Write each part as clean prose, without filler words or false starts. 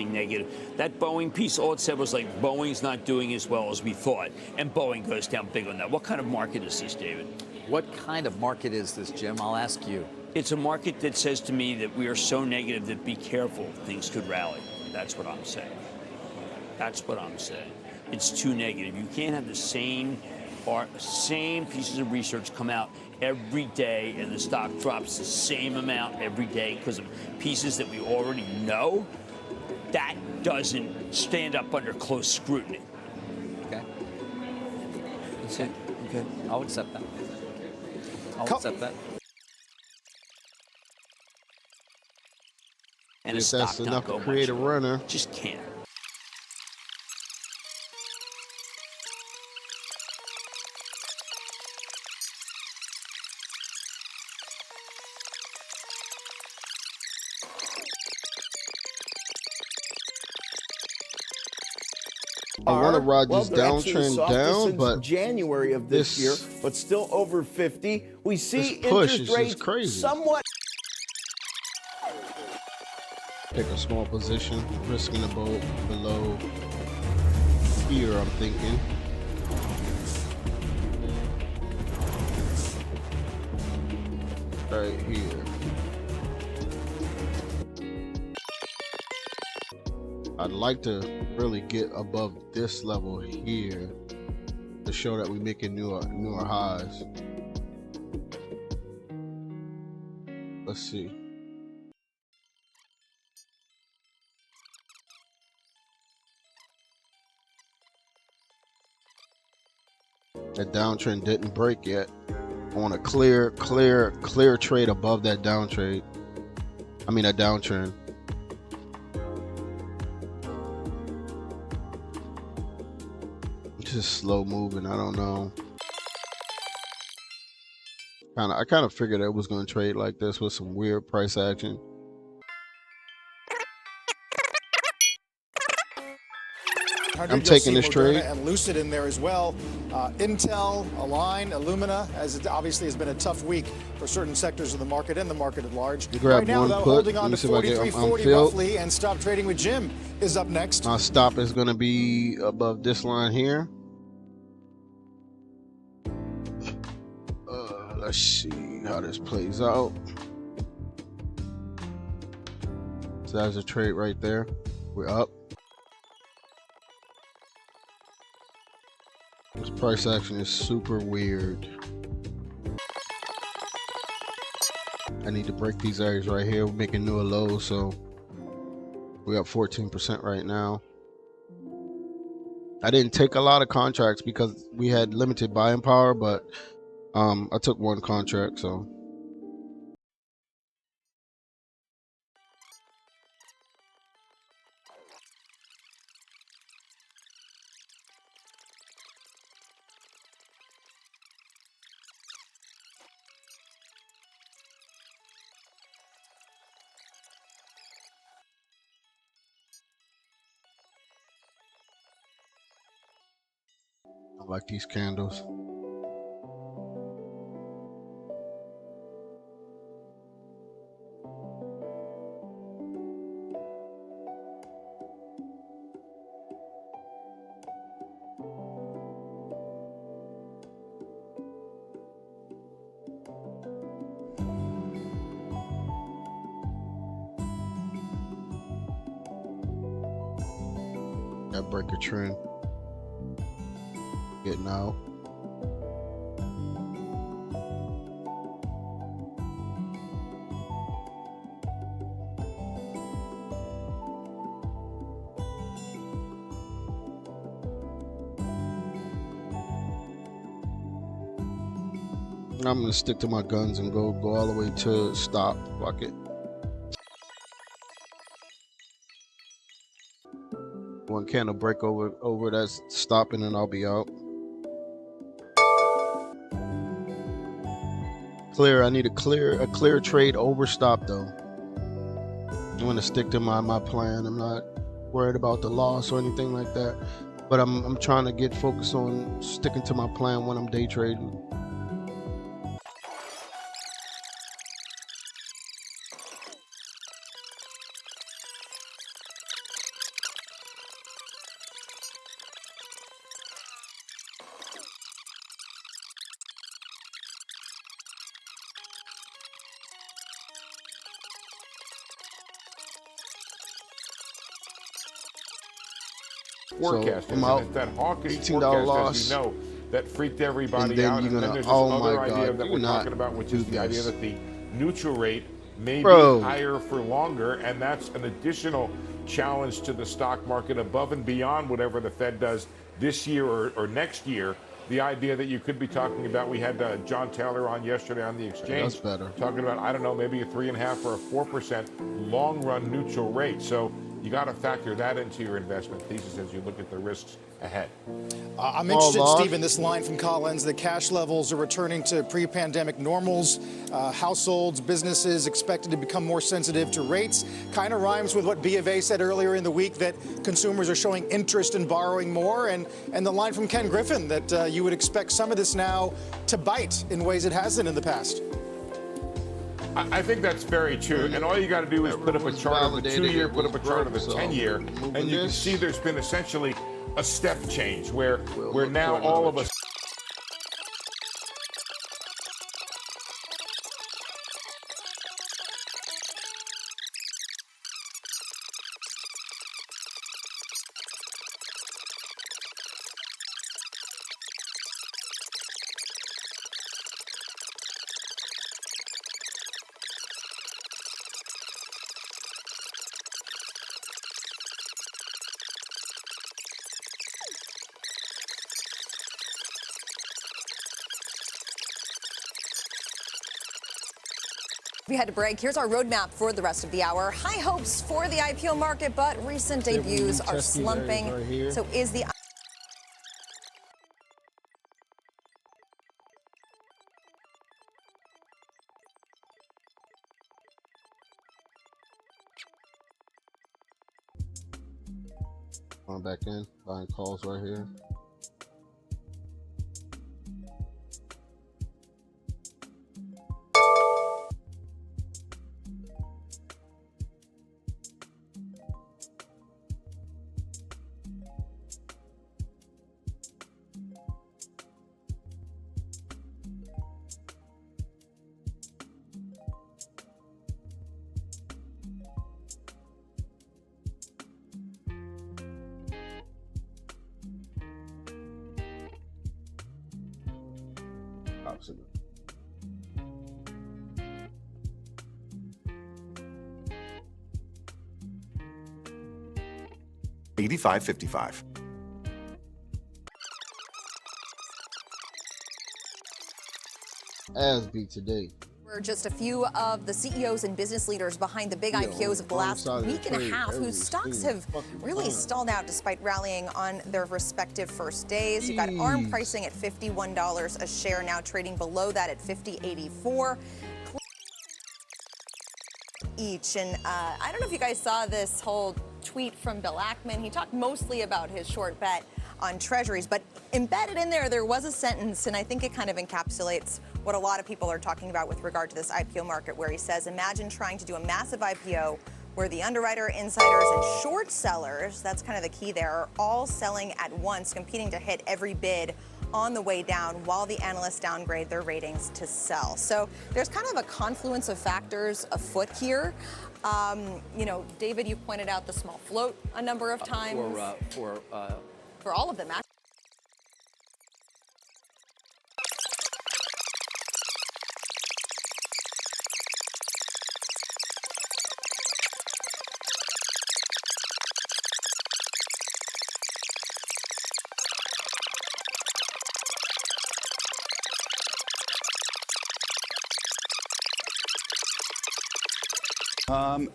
negative. That Boeing piece, all it said was like Boeing's not doing as well as we thought, and Boeing goes down big on that. What kind of market is this, David? What kind of market is this, Jim? I'll ask you. It's a market that says to me that we are so negative that be careful, things could rally. That's what I'm saying. That's what I'm saying. It's too negative. You can't have the same pieces of research come out every day and the stock drops the same amount every day because of pieces that we already know. That doesn't stand up under close scrutiny. Okay. That's it. Okay. I'll accept that. I'll accept that. And if that's enough to create a runner, just can't. I want to ride this downtrend down, but January of this year, but still over 50. We see interest rates crazy. Somewhat. Take a small position, risking the boat below here, I'm thinking. Right here. I'd like to really get above this level here to show that we're making newer highs. Let's see. That downtrend didn't break yet. I want a clear trade above that downtrend. I mean, that downtrend. Just slow moving. I don't know. I kind of figured it was going to trade like this with some weird price action. I'm taking this trade. And Lucid in there as well. Intel, Align, Illumina, as it obviously has been a tough week for certain sectors of the market and the market at large. Grab right now, one though, put. holding on to 43.40 roughly, and stop trading with Jim is up next. My stop is going to be above this line here. Let's see how this plays out. So that's a trade right there. We're up. This price action is super weird. I need to break these areas right here. We're making newer lows, so we're up 14% right now. I didn't take a lot of contracts because we had limited buying power, but I took one contract, so. I like these candles. That break a trend. Getting out. I'm gonna stick to my guns and go all the way to stop. Fuck it. One candle break over that's stopping, and I'll be out. Clear. I need a clear trade over stop though. I'm gonna stick to my plan. I'm not worried about the loss or anything like that, but I'm trying to get focused on sticking to my plan when I'm day trading. forecast I'm is. out. And it's that hawkish $18 forecast, loss. as you know, that freaked everybody And then out. you're And then gonna, there's this oh other my idea God, that do we're not talking about, which do is the idea this. that the neutral rate may Bro. be higher for longer, and that's an additional challenge to the stock market above and beyond whatever the Fed does this year or next year. The idea that you could be talking about, we had John Taylor on yesterday on the exchange, That's better. talking about, I don't know, maybe a 3.5 or a 4% long run neutral rate. So you got to factor that into your investment thesis as you look at the risks ahead. I'm Small interested, loss. Steve, in this line from Collins. The cash levels are returning to pre-pandemic normals. Households, businesses expected to become more sensitive to rates. Kind of rhymes with what B of A said earlier in the week, that consumers are showing interest in borrowing more. And the line from Ken Griffin that you would expect some of this now to bite in ways it hasn't in the past. I think that's very true. And all you got to do is put up a chart of the 2-year, put up a chart of the 10-year, and you can see there's been essentially a step change where now all of us. We had to break. Here's our roadmap for the rest of the hour. High hopes for the IPO market, but recent debuts are slumping. Right, so is the Going back in, buying calls right here. Absolutely. $85.55. As beat today. We're just a few of the CEOs and business leaders behind the big IPOs of the last week and a half, whose stocks have really stalled out despite rallying on their respective first days. You've got ARM pricing at $51 a share, now trading below that at $50.84 each. And I don't know if you guys saw this whole tweet from Bill Ackman. He talked mostly about his short bet on treasuries, but embedded in there was a sentence, and I think it kind of encapsulates what a lot of people are talking about with regard to this IPO market, where he says, imagine trying to do a massive IPO where the underwriter, insiders, and short sellers, that's kind of the key there, are all selling at once, competing to hit every bid on the way down while the analysts downgrade their ratings to sell. So there's kind of a confluence of factors afoot here. You know, David, you've pointed out the small float a number of times. For all of them, actually.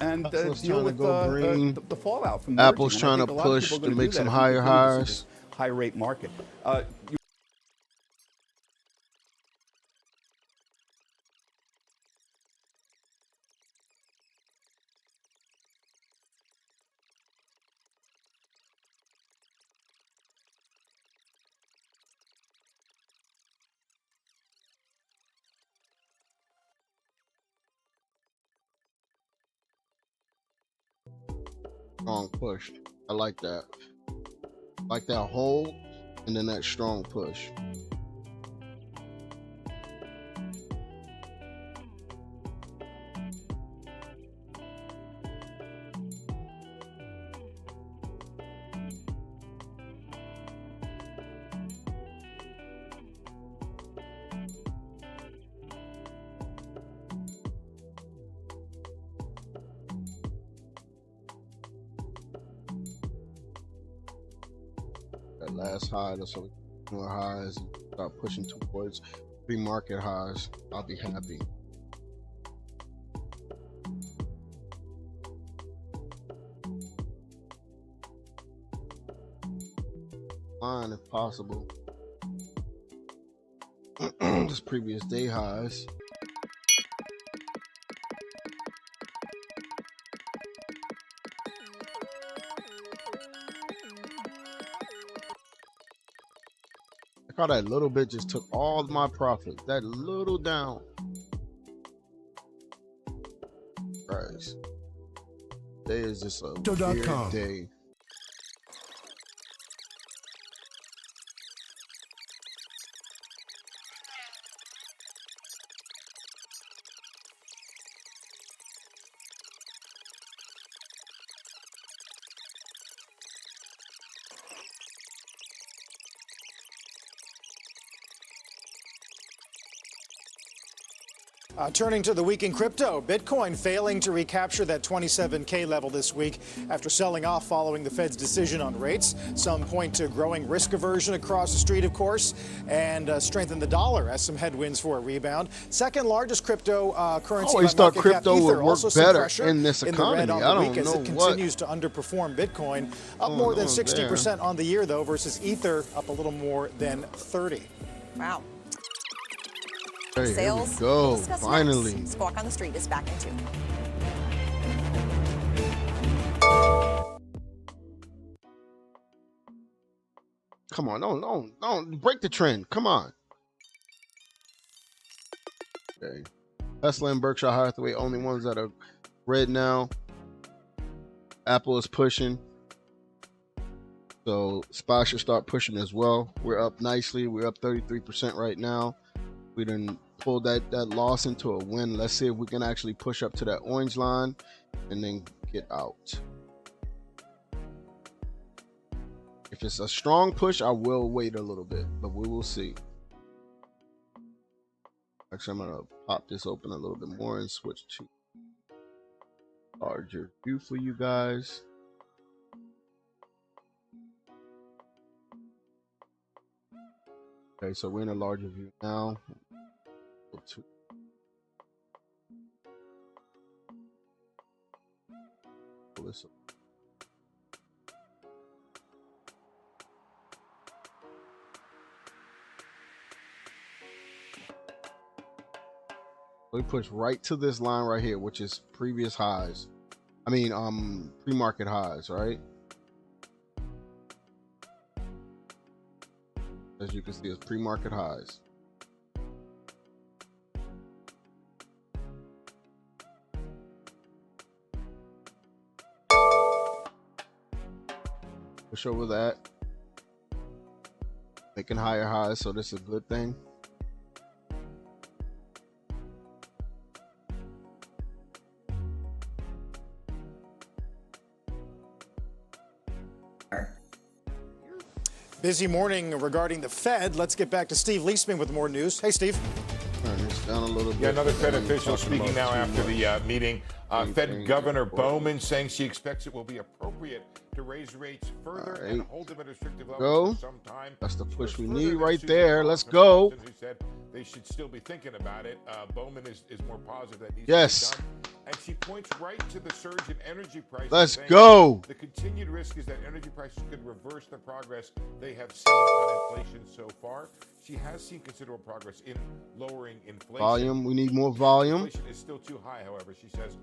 And Apple's deal trying to with go green. the fallout from Apple's merging. And I trying think to a lot of push people are to gonna make do some that if higher we continue to see highs. this high rate market. Strong push. I like that. Like that hold and then that strong push. last high, so more highs and start pushing towards pre-market highs. I'll be happy. Line if possible. This previous day highs. Look how that little bit just took all my profit. That little down. Guys, today is just a weird day. Turning to the week in crypto, Bitcoin failing to recapture that 27K level this week after selling off following the Fed's decision on rates. Some point to growing risk aversion across the street, of course, and strengthen the dollar as some headwinds for a rebound. Second largest crypto currency. I always thought crypto Ether, would work better in this economy. I don't know it continues to underperform Bitcoin, up more than 60% on the year, though, versus Ether up a little more than 30. Wow. Hey, Sales. here we go. We'll discuss Finally. next. Squawk on the Street is back in 2. Come on, no, break the trend. Come on. Okay. Tesla and Berkshire Hathaway, only ones that are red now. Apple is pushing. So SPY should start pushing as well. We're up nicely. We're up 33% right now. We done pulled that loss into a win. Let's see if we can actually push up to that orange line and then get out. If it's a strong push, I will wait a little bit, but we will see. Actually, I'm gonna pop this open a little bit more and switch to larger view for you guys. Okay, so we're in a larger view now. Pull this up. We push right to this line right here, which is previous highs. I mean, pre-market highs, right? As you can see, it's pre-market highs. Push over that. Making higher highs, so this is a good thing. Busy morning regarding the Fed. Let's get back to Steve Leisman with more news. Hey, Steve. Turn this down a little bit. Yeah, another Fed official speaking now after the meeting. Fed Governor Bowman saying she expects it will be appropriate to raise rates further and hold them at restrictive levels for some time. That's the push we need right there. Let's go. Who said they should still be thinking about it. Bowman is more positive that needs to be done. And she points right to the surge in energy prices. Let's go. The continued risk is that energy prices could reverse the progress they have seen on inflation so far. She has seen considerable progress in lowering inflation. Volume. We need more volume. Inflation is still too high, however, she says.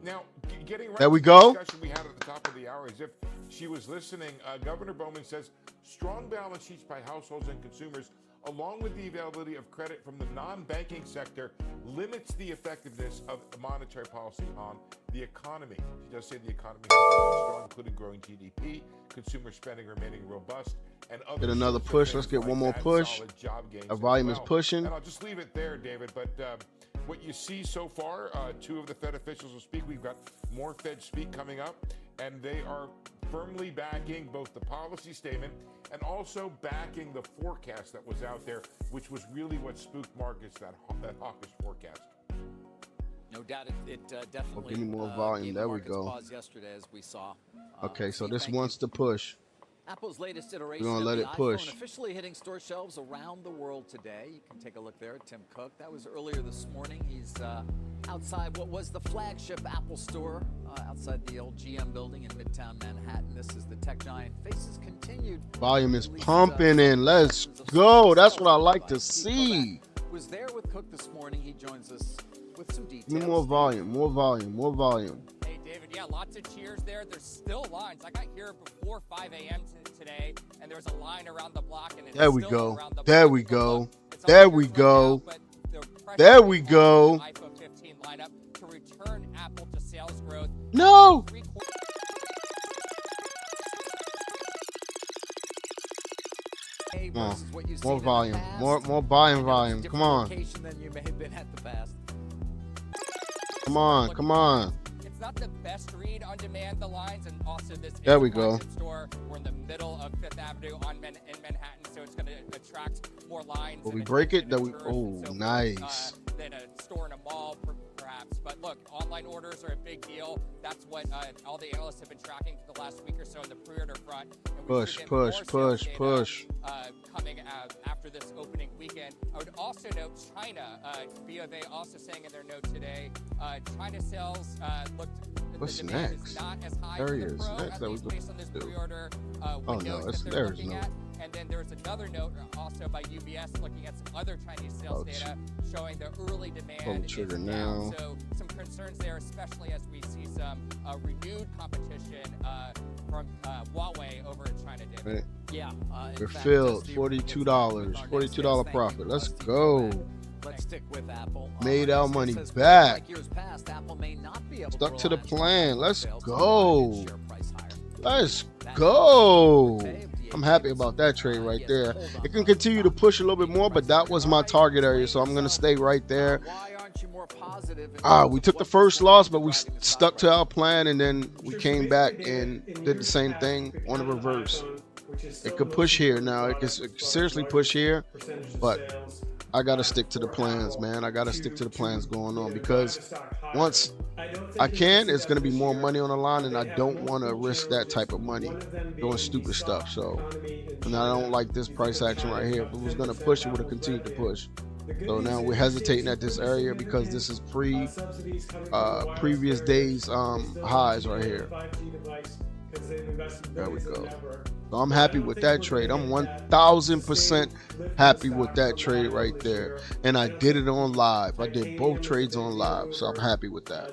Now, getting right there we to go. the discussion we had at the top of the hour, as if she was listening, Governor Bowman says strong balance sheets by households and consumers, along with the availability of credit from the non-banking sector, limits the effectiveness of monetary policy on the economy. She does say the economy has been strong, including growing GDP, consumer spending remaining robust, and other. Get another push. Let's get one more push. Our volume is pushing. And I'll just leave it there, David. But what you see so far, two of the Fed officials will speak. We've got more Fed speak coming up, and they are firmly backing both the policy statement and also backing the forecast that was out there, which was really what spooked markets, that hawkish forecast. No doubt it definitely give me more volume. gave there the we markets go. pause yesterday, as we saw. Okay, so this wants to push. Apple's latest We're iteration gonna of let the it iPhone push. officially hitting store shelves around the world today. You can take a look there. Tim Cook. That was earlier this morning. He's outside what was the flagship Apple store outside the old GM building in Midtown Manhattan. This is the tech giant faces continued. Volume is pumping in. Let's go. That's what I like to see. Was there with Cook this morning. He joins us with some details. Give me more volume, more volume, more volume. Hey, David, yeah, lots of cheers there. There's still lines. I got here before 5 a.m. today, and there was a line around the block. And it's There we still go. around the There block. we go. Look, it's There all we here go. right now, but the pressure There we is on go. the iPhone 15 lineup to return Apple to sales growth. No. Come on. More volume. More volume. Come on. Than you may have been at the past. Come on. Come on. It's not the best read on demand, the lines, and also this There is we a go. flagship store. We're in the middle of Fifth Avenue in Manhattan, so it's going to attract more lines. Will and we break it? attention That and we. tourists Oh, and so forth, nice. than a store in a mall, perhaps. But look, online orders are a big deal. That's what all the analysts have been tracking for the last week or so on the pre-order front. And we Push, should get push, more sales push, data, push. coming after this opening weekend. I would also note China. BofA also saying in their note today, China sales looked. What's the demand next? Is not as high There for he the is. Pro, Next at that we least go based on this do. pre-order Oh, windows no, that they're there's looking no. at. And then there's another note also by UBS looking at some other Chinese sales data showing the early demand Pull the is trigger down. now. So some concerns there, especially as we see some renewed competition from Huawei over in China, David. Right. Yeah. We're filled. $42. $42 profit. Let's go. Let's stick with Apple. Made our As money has been back. like years past, Apple may not be able Stuck to to the rely on plan. Let's sales to go. drive its share price higher. Let's go. I'm happy about that trade right there. It can continue to push a little bit more, but that was my target area, so I'm going to stay right there. Why aren't you more positive? We took the first loss, but we stuck to our plan, and then we came back and did the same thing on the reverse. It could push here now. It could seriously push here, but I got to stick to the plans, man. I got to stick to the plans going on, because once I can, it's going to be more money on the line, and I don't want to risk that type of money doing stupid stuff. So, and I don't like this price action right here. If it was going to push, it would have continued to push. So now we're hesitating at this area because this is previous days highs right here. There we go. So I'm happy with that trade. I'm 1,000% happy with that trade right there. And I did it on live. I did both trades on live, so I'm happy with that.